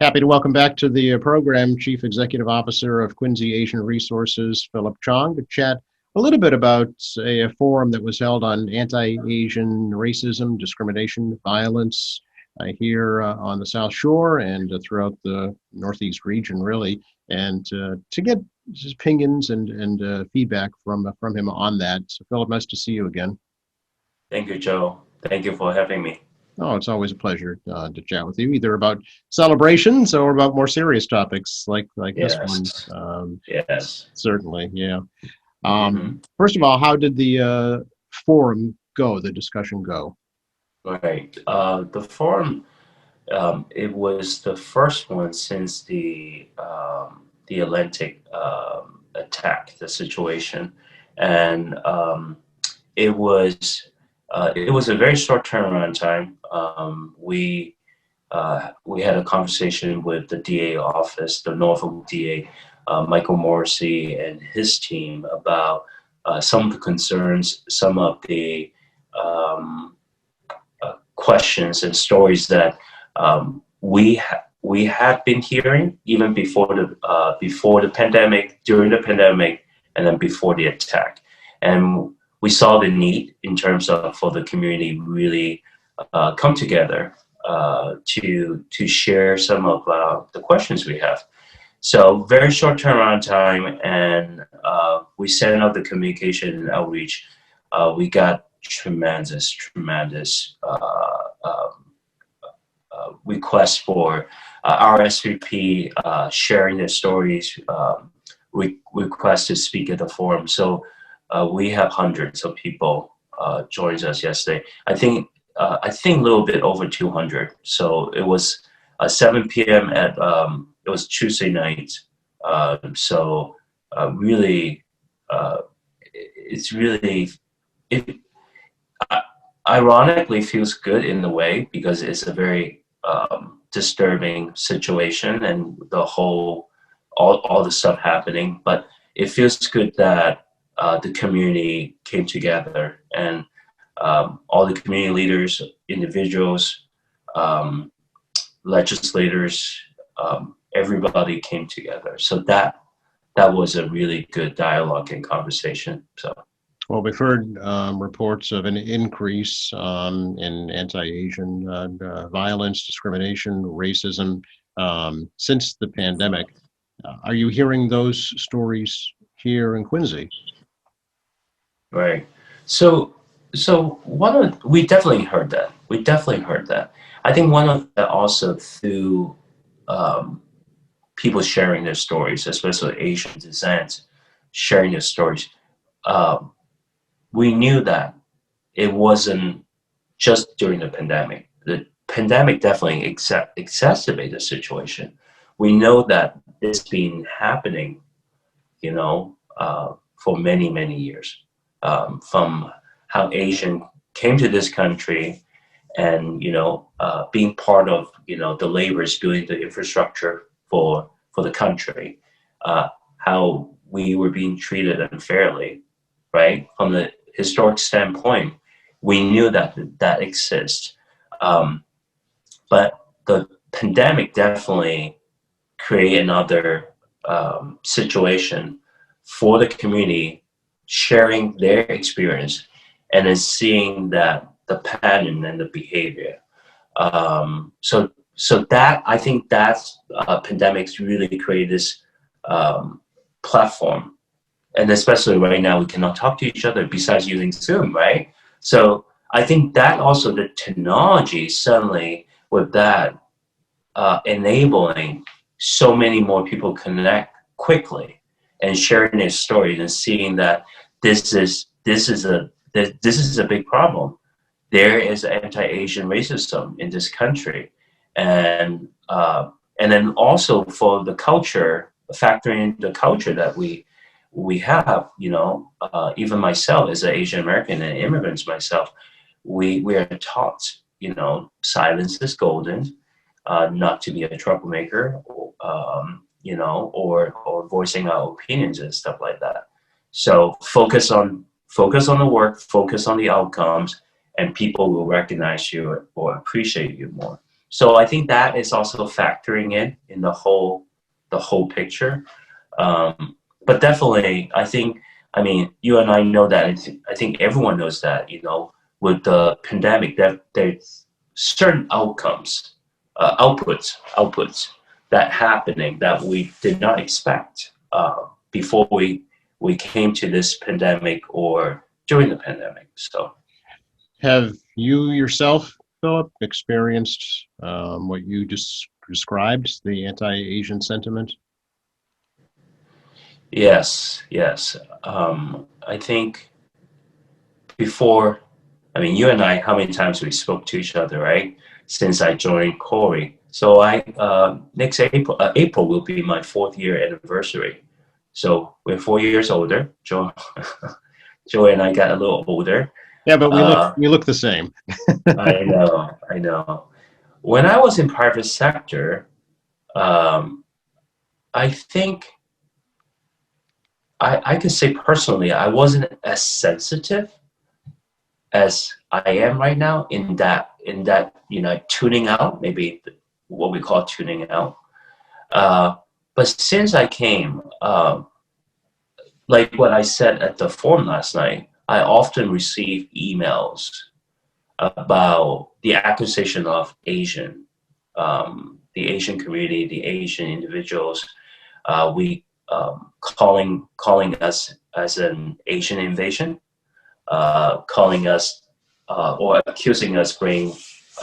Happy to welcome back to the program Chief Executive Officer of Quincy Asian Resources, Philip Chong, to chat a little bit about a forum that was held on anti-Asian racism, discrimination, violence here on the South Shore and throughout the Northeast region, really, and to get his opinions and feedback from him on that. So, Philip, nice to see you again. Thank you, Joe. Thank you for having me. Oh, it's always a pleasure to chat with you, either about celebrations or about more serious topics like this one. Yes, yes. Certainly, yeah. hmm First of all, how did the forum go? The discussion go? Right. The forum, it was the first one since the Atlantic attack, the situation, and it was a very short turnaround time. We had a conversation with the DA office, the Norfolk DA, Michael Morrissey, and his team about some of the concerns, some of the um, questions and stories that we had been hearing even before the pandemic, during the pandemic, and then before the attack, and we saw the need in terms of for the community really come together to share some of the questions we have. So very short turnaround time, and we sent out the communication and outreach. We got tremendous requests for RSVP, sharing their stories, requests to speak at the forum. So we have hundreds of people joined us yesterday. I think a little bit over 200. So it was 7 p.m. at it was Tuesday night. So really, it's really it ironically feels good in a way because it's a very disturbing situation and the whole all the stuff happening. But it feels good that the community came together and all the community leaders, individuals, legislators, everybody came together. So that was a really good dialogue and conversation. So Well, we've heard reports of an increase in anti-Asian violence, discrimination, racism since the pandemic. Are you hearing those stories here in Quincy? right. So so one of we definitely heard that. We definitely heard that. I think one of that also through um, people sharing their stories, especially Asian descent, sharing their stories. Um, we knew that it wasn't just during the pandemic. The pandemic definitely exacerbated the situation. We know that it's been happening, for many years, from how Asian came to this country and being part of the labors building the infrastructure for the country, how we were being treated unfairly, right? From the historic standpoint, we knew that that exists, um, but the pandemic definitely create another situation for the community sharing their experience and then seeing that the pattern and the behavior. So that I think that's pandemics really create this um, platform, and especially right now we cannot talk to each other besides using Zoom, right? So I think that also the technology suddenly with that enabling so many more people connect quickly and sharing their stories and seeing that this is a big problem. There is anti-Asian racism in this country, and then also for the culture, factoring the culture that we have. Even myself as an Asian American and immigrants myself, we are taught, silence is golden, not to be a troublemaker, or voicing our opinions and stuff like that. So focus on the work, focus on the outcomes, and people will recognize you or appreciate you more. So I think that is also factoring in the whole picture. But definitely, I mean, you and I know that. I think everyone knows that. With the pandemic, that there's certain outputs that happening that we did not expect before we came to this pandemic or during the pandemic. So. Have you yourself, Philip, experienced what you just described, the anti-Asian sentiment? Yes, yes. I think before, I mean, you and I, how many times we spoke to each other, right? Since I joined Corey. So next April will be my 4th-year anniversary. So we're 4 years older. Joe and I got a little older. Yeah, but Uh, we look the same. I know. When I was in private sector, um, I think I could say personally, I wasn't as sensitive as I am right now in that tuning out, maybe what we call tuning out. But since I came, like what I said at the forum last night, I often receive emails about the accusation of the Asian community, the Asian individuals. We calling us as an Asian invasion, calling us or accusing us bring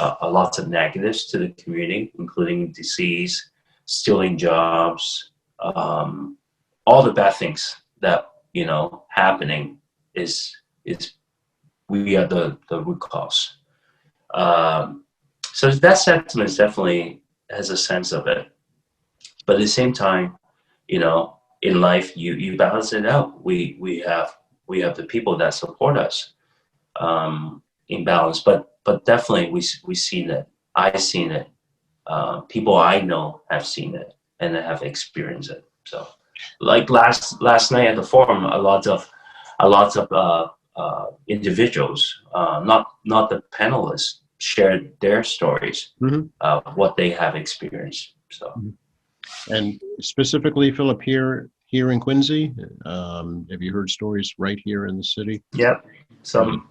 a lot of negatives to the community, including disease, stealing jobs, all the bad things that happening is we are the root cause. So that sentiment definitely has a sense of it, but at the same time, in life you balance it out. We have the people that support us in balance, but definitely we seen it. I've seen it. People I know have seen it and have experienced it. So, like last night at the forum, a lot of individuals, not the panelists, shared their stories Mhm. of what they have experienced. So. And specifically, Philip, here in Quincy, have you heard stories right here in the city? Yep. Some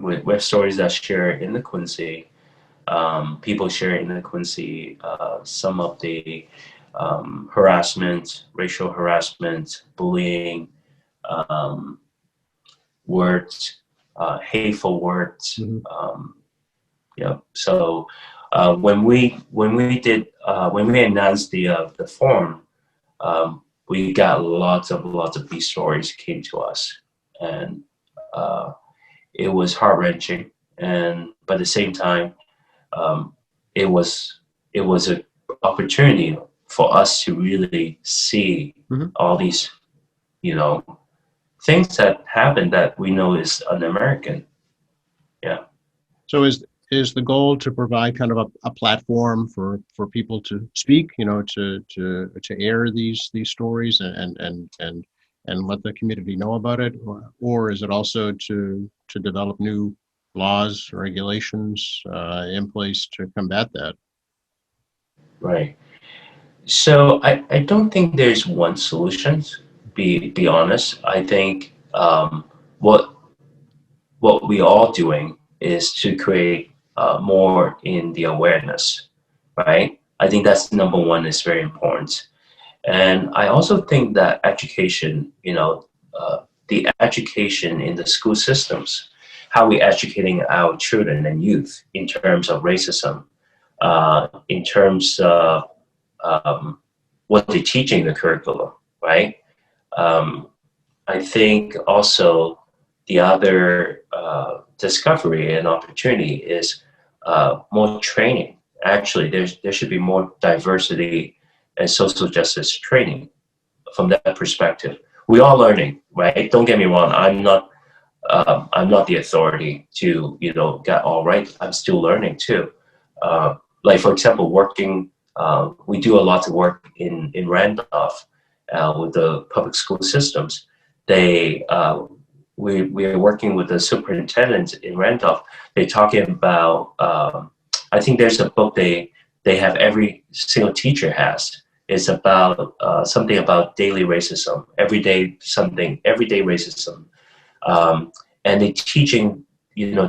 with stories that share in the Quincy. People share in the Quincy some of the harassment, racial harassment, bullying, um, words, hateful words. Mhm. Yeah. So when we announced the forum, we got lots of these stories came to us, and uh, it was heart wrenching. And but at the same time, um, it was an opportunity for us to really see Mhm. all these you know things that happen that we know is un-American. Yeah. So is the goal to provide kind of a platform for people to speak, to air these stories and let the community know about it, or is it also to develop new laws, regulations in place to combat that? Right. So I don't think there's one solution. Be honest. I think what what we are doing is to create more in the awareness, right? I think that's number one is very important. And I also think that education, the education in the school systems, how we educating our children and youth in terms of racism, in terms of what they teach in the curriculum, right? Um, I think also the other discovery and opportunity is more training. Actually, there should be more diversity and social justice training from that perspective. We are learning, right? Don't get me wrong. I'm not the authority to get all right. I'm still learning too. Like for example, working. We do a lot of work in Randolph with the public school systems. They we are working with the superintendent in Randolph. They're talking about. I think there's a book they have, every single teacher has, is about something about daily racism, everyday racism, and they teaching,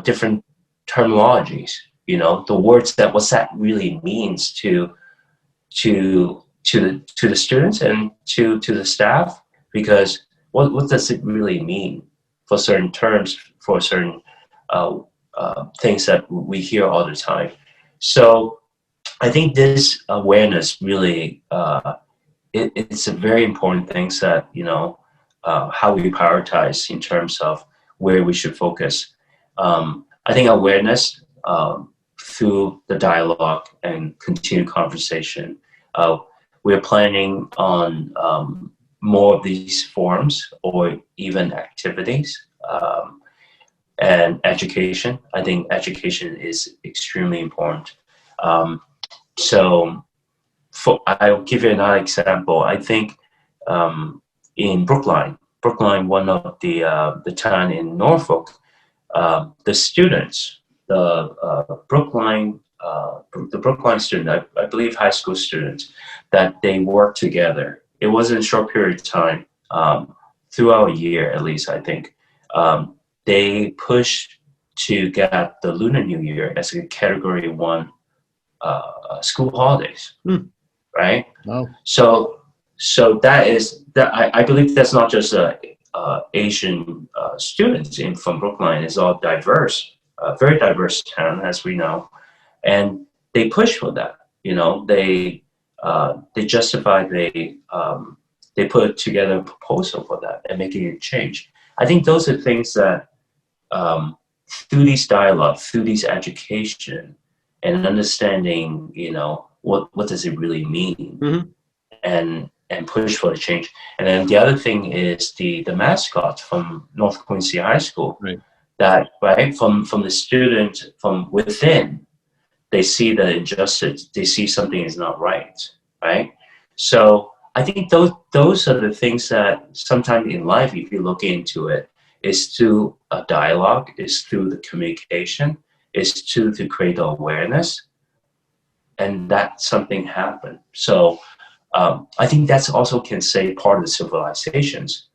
different terminologies, the words that what that really means to the students and to the staff, because what does it really mean for certain terms, for certain things that we hear all the time. So I think this awareness really, it's a very important thing that, how we prioritize in terms of where we should focus. I think awareness through the dialogue and continued conversation. We're planning on more of these forums or even activities, and education. I think education is extremely important. So I'll give you another example. I think in Brookline, one of the town in Norfolk, the students, the Brookline student, I believe high school students, that they work together. It was in a short period of time, throughout a year at least, I think. They pushed to get the Lunar New Year as a Category 1 school holidays, right? Oh. So that is that. I believe that's not just Asian students from Brookline. It's all diverse, very diverse town, as we know, and they push for that. They justify, they put together a proposal for that and making it change. I think those are things that through these dialogue, through these education, and understanding, what does it really mean, and push for the change. And then the other thing is the mascot from North Quincy High School, right. That from the student from within, they see the injustice, they see something is not right. So I think those are the things that sometimes in life, if you look into it, is through a dialogue, is through the communication, is to create the awareness, and that something happened. So I think that's also can say part of the civilizations,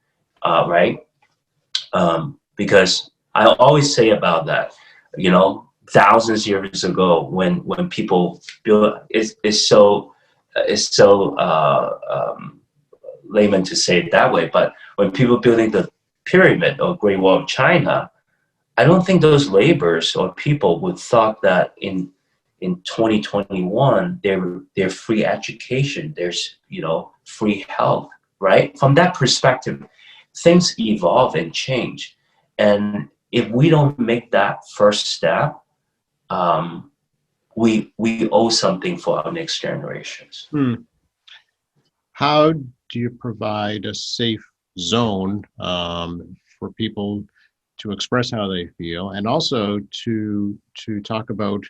right? Because I always say about that, thousands of years ago, when people build, it's so layman to say it that way, but when people building the pyramid or Great Wall of China, I don't think those laborers or people would thought that in 2021 there's free education, there's free health, right? From that perspective, things evolve and change, and if we don't make that first step, we owe something for our next generations. How do you provide a safe zone for people to express how they feel, and also to talk about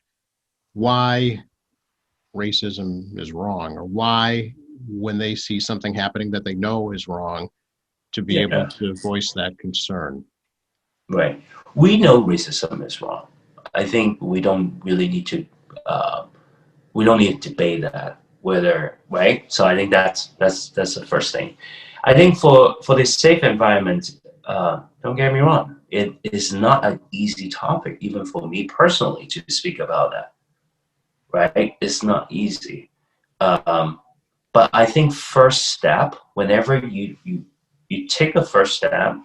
why racism is wrong, or why, when they see something happening that they know is wrong, to be able to voice that concern? Right. We know racism is wrong. I think we don't really need to debate that, whether, right? So I think that's the first thing. I think for the safe environment, don't get me wrong, it is not an easy topic, even for me personally, to speak about that, right? It's not easy. But I think first step, whenever you take a first step,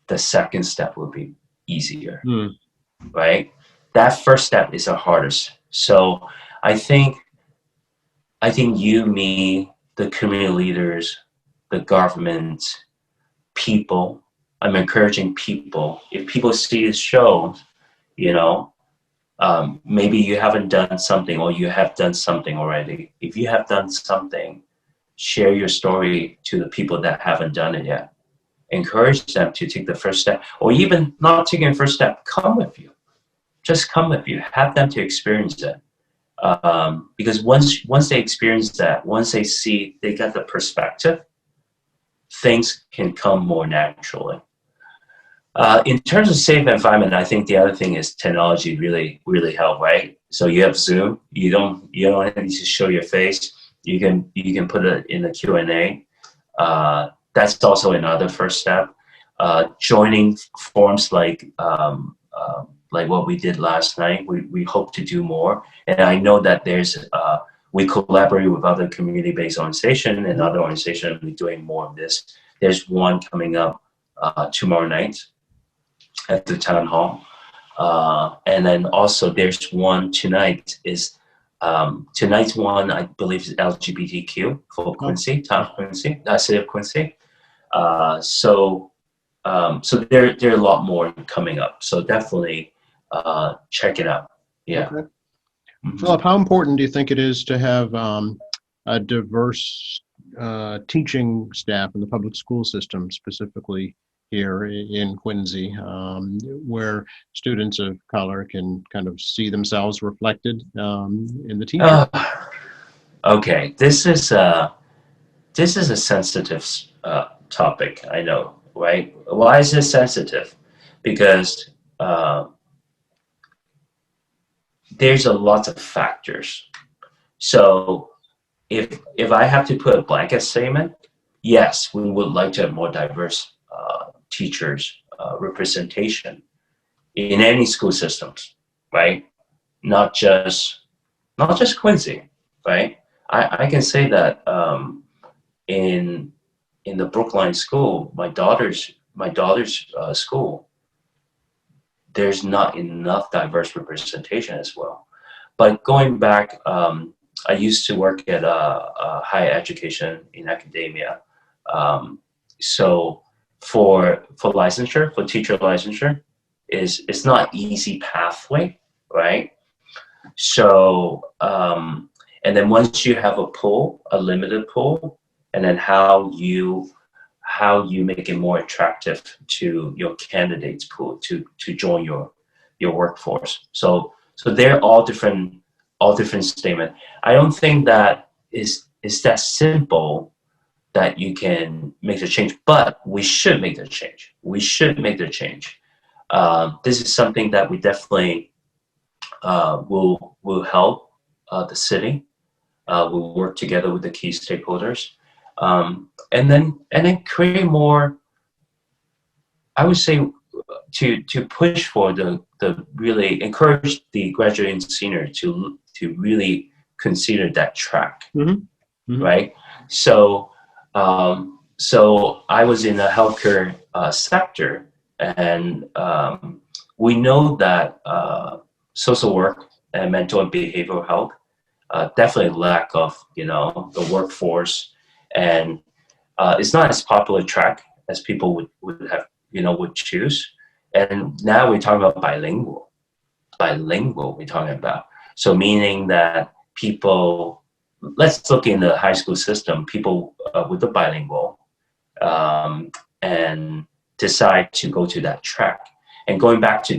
the second step will be easier, right? That first step is the hardest. So I think you, me, the community leaders, the government, people, I'm encouraging people, if people see this show, maybe you haven't done something, or you have done something already. If you have done something, share your story to the people that haven't done it yet. Encourage them to take the first step, or even not taking the first step, come with you. Just come with you. Have them to experience it. Because once they experience that, once they see, they get the perspective, things can come more naturally. In terms of safe environment, I think the other thing is technology really, really help, right? So you have Zoom. You don't need to show your face. You can put it in the Q&A. That's also another first step. Joining forums like what we did last night. We hope to do more. And I know that we collaborate with other community-based organizations and other organizations. We're doing more of this. There's one coming up tomorrow night at the town hall. And then also there's one tonight tonight's one, I believe, is LGBTQ for Quincy, town of Quincy, city of Quincy. So there are a lot more coming up. So definitely check it out. Yeah. Okay. Mhm. Philip, how important do you think it is to have a diverse teaching staff in the public school system, specifically here in Quincy, where students of color can kind of see themselves reflected in the teacher? Okay, this is a sensitive topic. I know, right? Why is this sensitive? Because there's a lot of factors. So if I have to put a blanket statement, yes, we would like to have more diverse teachers representation in any school systems, right? Not just Quincy, right? I can say that in the Brookline school, my daughter's school, there's not enough diverse representation as well. But going back, I used to work at higher education in academia. So for licensure, for teacher licensure, it's not easy pathway, right? So and then once you have a limited pool, and then how you make it more attractive to your candidates pool to join your workforce. So they're all different statement. I don't think that is that simple that you can make the change, but we should make the change. This is something that we definitely will help the city. We'll work together with the key stakeholders, and then create more. I would say to push for the really encourage the graduating senior to really consider that track, right? So I was in the healthcare sector, and we know that social work and mental and behavioral health definitely lack of the workforce, and it's not as popular track as people would have would choose. And now we're talking about bilingual we're talking about, so meaning that people, let's look in the high school system, people with the bilingual and decide to go to that track. And going back to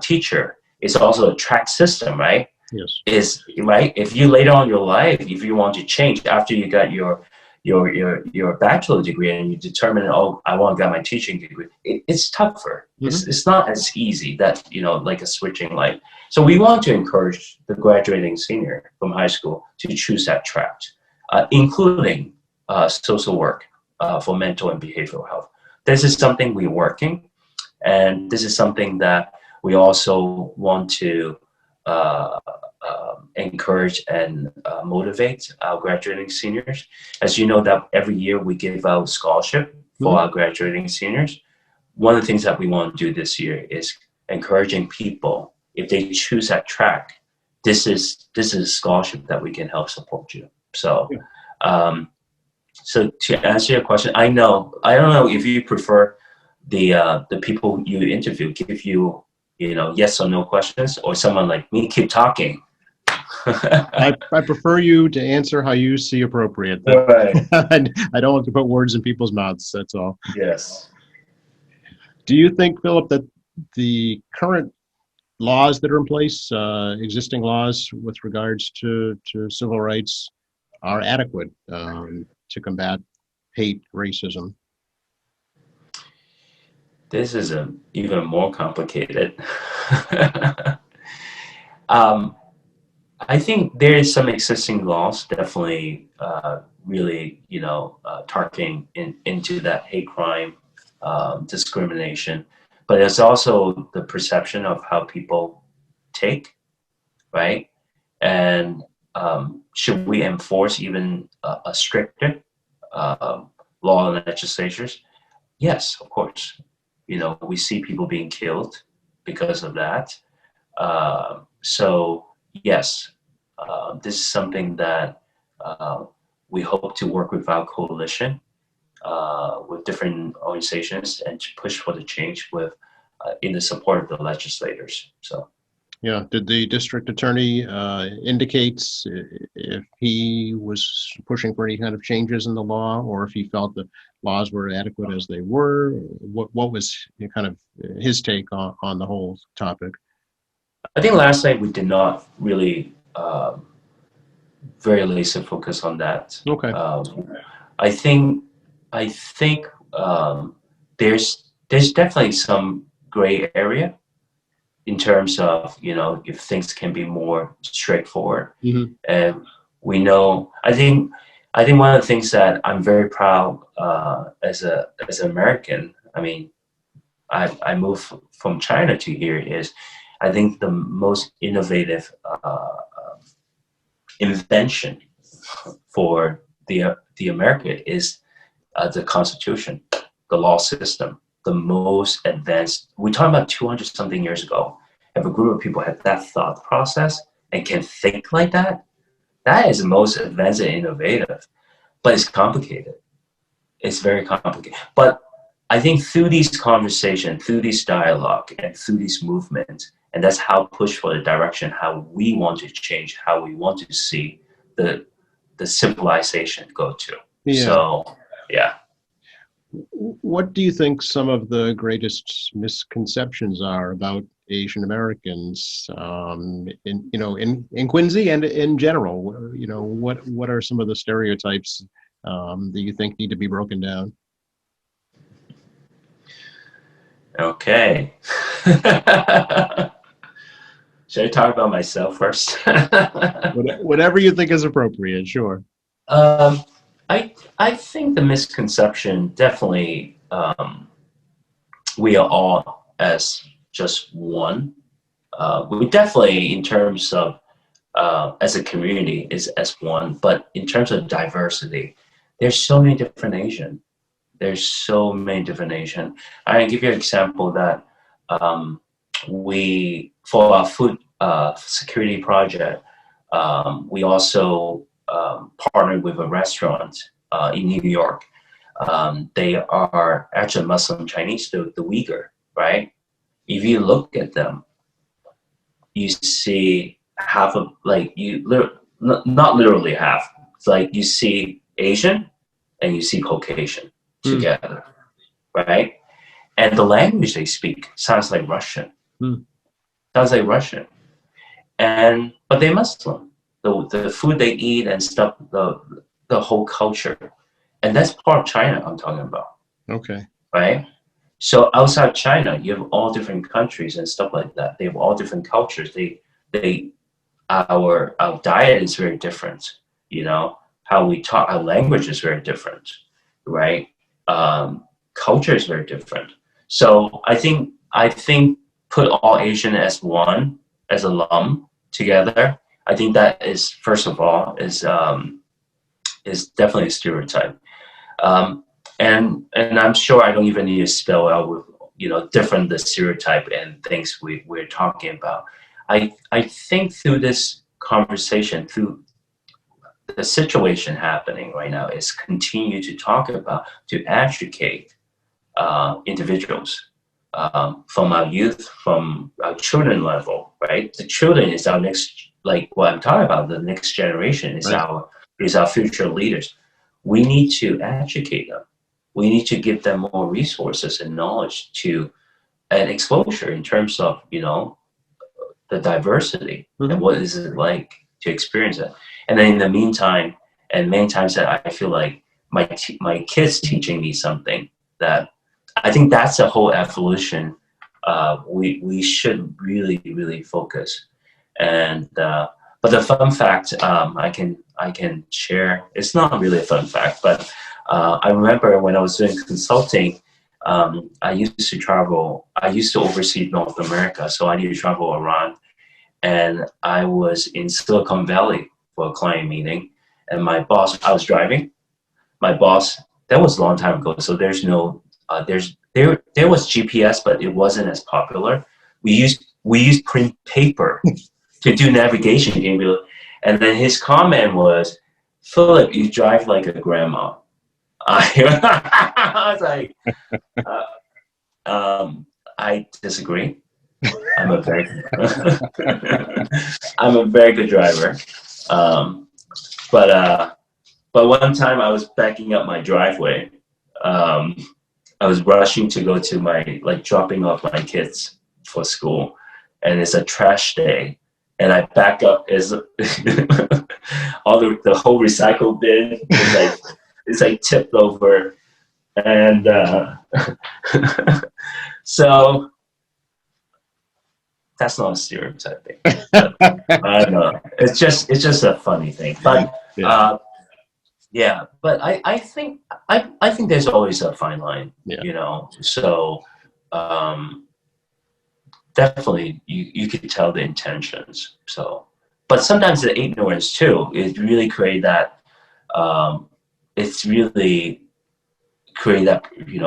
teacher, it's also a track system, right? Yes. Is right. If you later on in your life, if you want to change after you got your bachelor degree and you determine, oh, I want to get my teaching degree, it's tougher. It's not as easy that like a switching light. So we want to encourage the graduating senior from high school to choose that track, including social work for mental and behavioral health. This is something we're working, and this is something that we also want to encourage and motivate our graduating seniors. As you know, that every year we give out scholarship for our graduating seniors. One of the things that we want to do this year is encouraging people, if they choose that track, this is a scholarship that we can help support you. So so to answer your question, I don't know if you prefer the people you interview give you yes or no questions, or someone like me keep talking. I prefer you to answer how you see appropriate. Right. I don't want to put words in people's mouths, that's all. Yes. Do you think, Philip, that the current laws that are in place, existing laws with regards to civil rights, are adequate to combat hate, racism? This is even more complicated. Um, I think there is some existing laws definitely really, targeting into that hate crime, discrimination, but there's also the perception of how people take, right? And should we enforce even a stricter uh, law and legislatures? Yes, of course. We see people being killed because of that. So yes, this is something that uh, we hope to work with our coalition, with different organizations, and to push for the change with in the support of the legislators. So. Yeah. Did the district attorney indicate if he was pushing for any kind of changes in the law, or if he felt the laws were adequate as they were? What was kind of his take on the whole topic? I think last night we did not really very laser focus on that. Okay. I think there's definitely some gray area in terms of if things can be more straightforward. Mm-hmm. And we know I think one of the things that I'm very proud as an American. I mean, I moved from China to here is I think the most innovative invention for the America is the Constitution, the law system, the most advanced. We talk about 200 something years ago. If a group of people had that thought process and can think like that, that is the most advanced and innovative. But it's complicated. It's very complicated. But I think through these conversations, through this dialogue, and through these movements, and that's how push for the direction how we want to change, how we want to see the civilization go to. Yeah. So, yeah. What do you think some of the greatest misconceptions are about Asian Americans, in Quincy and in general? What are some of the stereotypes that you think need to be broken down? Okay. Should I talk about myself first? Whatever you think is appropriate, sure. Um, I think the misconception definitely we are all as just one. We definitely, in terms of as a community, is as one. But in terms of diversity, there's so many different Asian. There's so many different Asian. I can give you an example that we, for our food security project, we also partnered with a restaurant in New York. They are actually Muslim Chinese, the Uyghur, right? If you look at them, you see half of, like, not literally half. It's like you see Asian and you see Caucasian together, right? And the language they speak sounds like Russian. Sounds like Russian. But they're Muslim. The food they eat and stuff, the whole culture. And that's part of China I'm talking about. Okay. Right? So outside China, you have all different countries and stuff like that. They have all different cultures. Our diet is very different. How we talk, our language is very different, right? Culture is very different. So I think put all Asian as one, as a lump together. I think that is, first of all, is definitely a stereotype. And I'm sure I don't even need to spell out with different the stereotype and things we're talking about. I think through this conversation, through the situation happening right now, is continue to talk about, to educate individuals, from our youth, from our children level, right? The children is our next, like what I'm talking about, the next generation is right. our future leaders. We need to educate them. We need to give them more resources and knowledge and exposure in terms of, the diversity and what is it like to experience it. And then in the meantime, and many times that I feel like my kids teaching me something that I think that's a whole evolution we should really, really focus. And but the fun fact I can share. It's not really a fun fact, but I remember when I was doing consulting, I used to travel. I used to oversee North America, so I need to travel around. And I was in Silicon Valley for a client meeting, and my boss. I was driving. My boss. That was a long time ago, so there's no. There was GPS, but it wasn't as popular. We used print paper to do navigation, and then his comment was, "Philip, you drive like a grandma." I was like, I disagree. I'm a very, I'm a very good driver. But one time I was backing up my driveway. I was rushing to go to dropping off my kids for school, and it's a trash day. And I back up as all the whole recycle bin is like tipped over, and so that's not a stereotyping. I know it's just a funny thing, but yeah. But I think there's always a fine line, So definitely you could tell the intentions. So, but sometimes the ignorance too. It really create that. It's really create that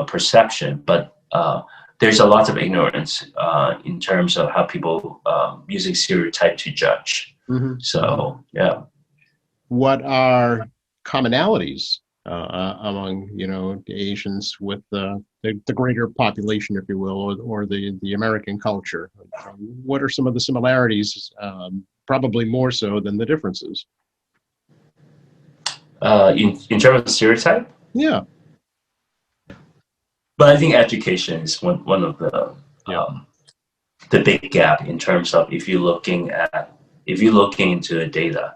perception, but there's a lot of ignorance in terms of how people using stereotype to judge. Mm-hmm. So yeah. What are commonalities among Asians with the greater population, if you will, or the American culture? What are some of the similarities? Probably more so than the differences. In terms of stereotype? Yeah. But I think education is one of the big gap in terms of if you're looking into the data.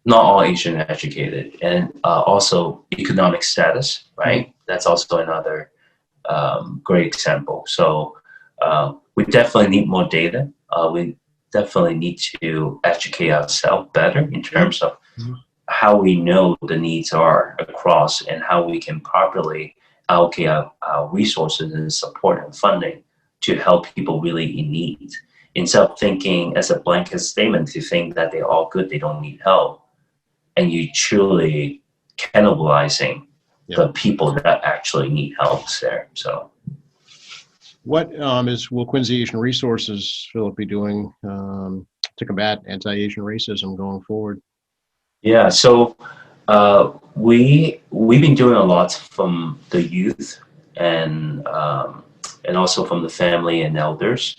Not all Asian are educated, and also economic status, right? That's also another great example. So we definitely need more data. We definitely need to educate ourselves better in terms of how we know the needs are across and how we can properly allocate our resources and support and funding to help people really in need. Instead of thinking as a blanket statement to think that they're all good, they don't need help, and you truly cannibalizing the people that actually need help there. So what will Quincy Asian Resources, Philip, be doing to combat anti-Asian racism going forward? Yeah, so we've been doing a lot from the youth and also from the family and elders.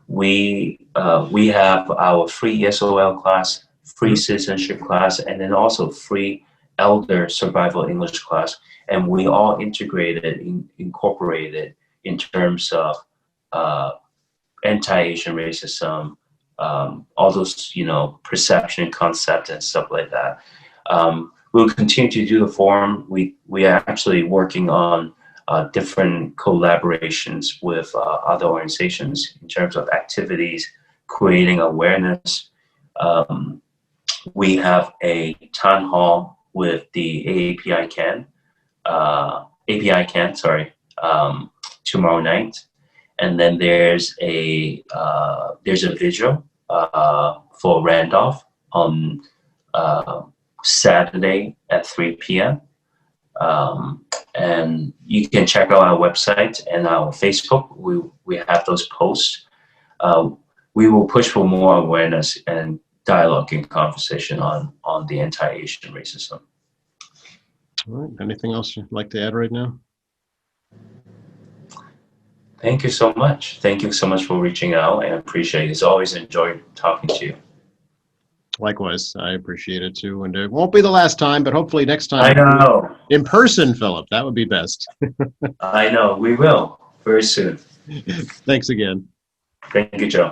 We have our free ESOL class, free citizenship class, and then also free elder survival English class, and we all incorporated in terms of anti-Asian racism. All those, perception, concept, and stuff like that. We'll continue to do the forum. We are actually working on different collaborations with other organizations in terms of activities, creating awareness. We have a town hall with the API CAN, tomorrow night, and then there's a vigil for Randolph on Saturday at 3 p.m. And you can check out our website and our Facebook. We have those posts. We will push for more awareness and dialogue and conversation on the anti-Asian racism. All right. Anything else you'd like to add right now? Thank you so much. Thank you so much for reaching out, and I appreciate it. It's always enjoyed talking to you. Likewise, I appreciate it too. And it won't be the last time, but hopefully next time. I know. In person, Philip. That would be best. I know. We will very soon. Thanks again. Thank you, Joe.